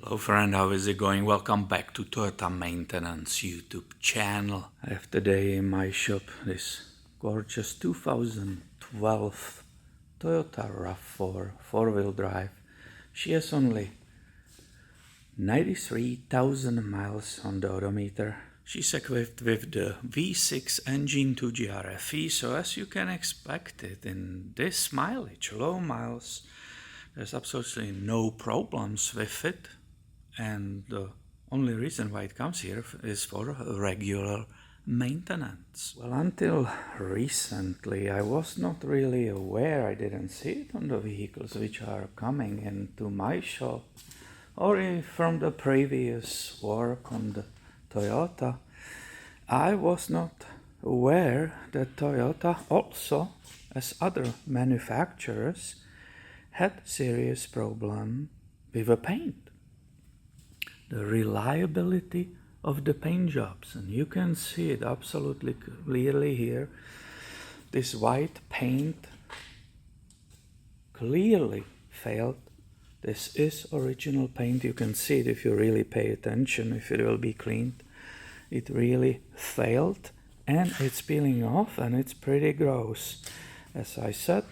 Hello friend, how is it going? Welcome back to Toyota Maintenance YouTube channel. I have today in my shop this gorgeous 2012 Toyota RAV4 4-wheel drive. She has only 93,000 miles on the odometer. She's equipped with the V6 engine 2G RFE, so as you can expect it in this mileage, low miles, there's absolutely no problems with it. And the only reason why it comes here is for regular maintenance. Well, until recently, I was not really aware. I didn't see it on the vehicles which are coming into my shop or from the previous work on the Toyota. I was not aware that Toyota also, as other manufacturers, had serious problem with the paint. The reliability of the paint jobs, and you can see it absolutely clearly here. This white paint clearly failed. This is original paint. You can see it if you really pay attention, if it will be cleaned. It really failed and it's peeling off and it's pretty gross. As I said,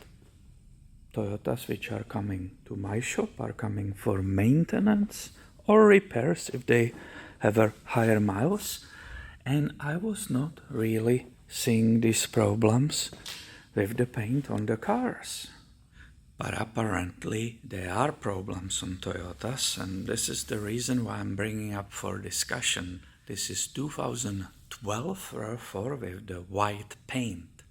Toyotas which are coming to my shop are coming for maintenance or repairs if they have a higher miles, and I was not really seeing these problems with the paint on the cars. But apparently there are problems on Toyotas, and this is the reason why I'm bringing up for discussion. This is 2012 RAV4 with the white paint.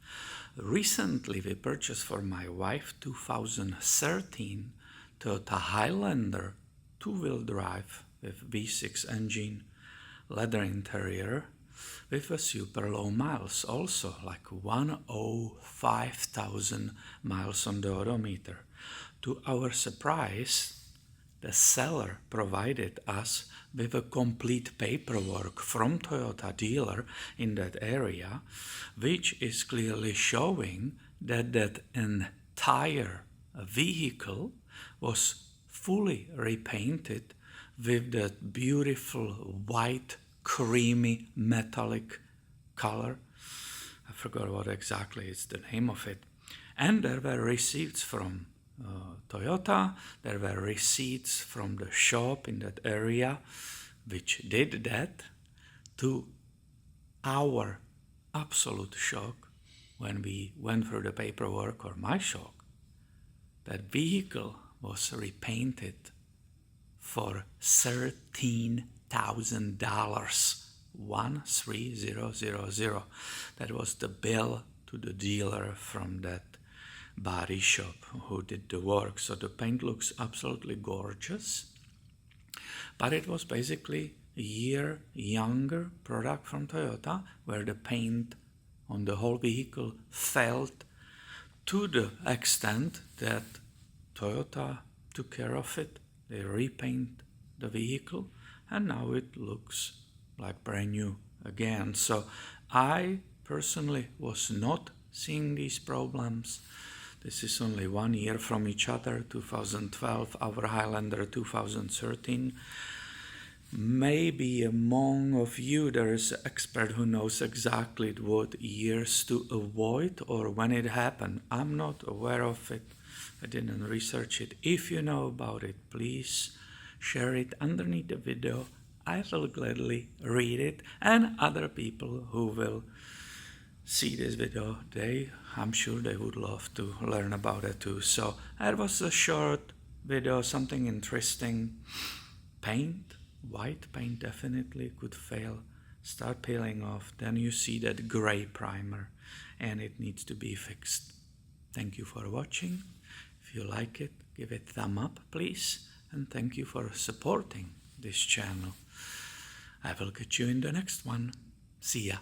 Recently we purchased for my wife 2013 Toyota Highlander 2-wheel drive with V6 engine, leather interior, with a super low miles, also like 105,000 miles on the odometer. To our surprise, the seller provided us with a complete paperwork from Toyota dealer in that area, which is clearly showing that that entire vehicle was fully repainted with that beautiful white, creamy, metallic color. I forgot what exactly is the name of it. And there were receipts from Toyota, there were receipts from the shop in that area which did that. To our absolute shock, when we went through the paperwork, or my shock, that vehicle was repainted for $13,000, 13000. That was the bill to the dealer from that body shop who did the work. So the paint looks absolutely gorgeous, but it was basically a year younger product from Toyota, where the paint on the whole vehicle failed to the extent that Toyota took care of it. They repaint the vehicle and now it looks like brand new again. So I personally was not seeing these problems. This is only 1 year from each other, 2012, our Highlander 2013. Maybe among of you there is an expert who knows exactly what years to avoid or when it happened. I'm not aware of it. I didn't research it. If you know about it, please share it underneath the video. I will gladly read it, and other people who will see this video, I'm sure they would love to learn about it too. So it was a short video, something interesting. Paint, white paint definitely could fail, start peeling off. Then you see that gray primer and it needs to be fixed. Thank you for watching. If you like it, give it a thumb up, please. And thank you for supporting this channel. I will catch you in the next one. See ya.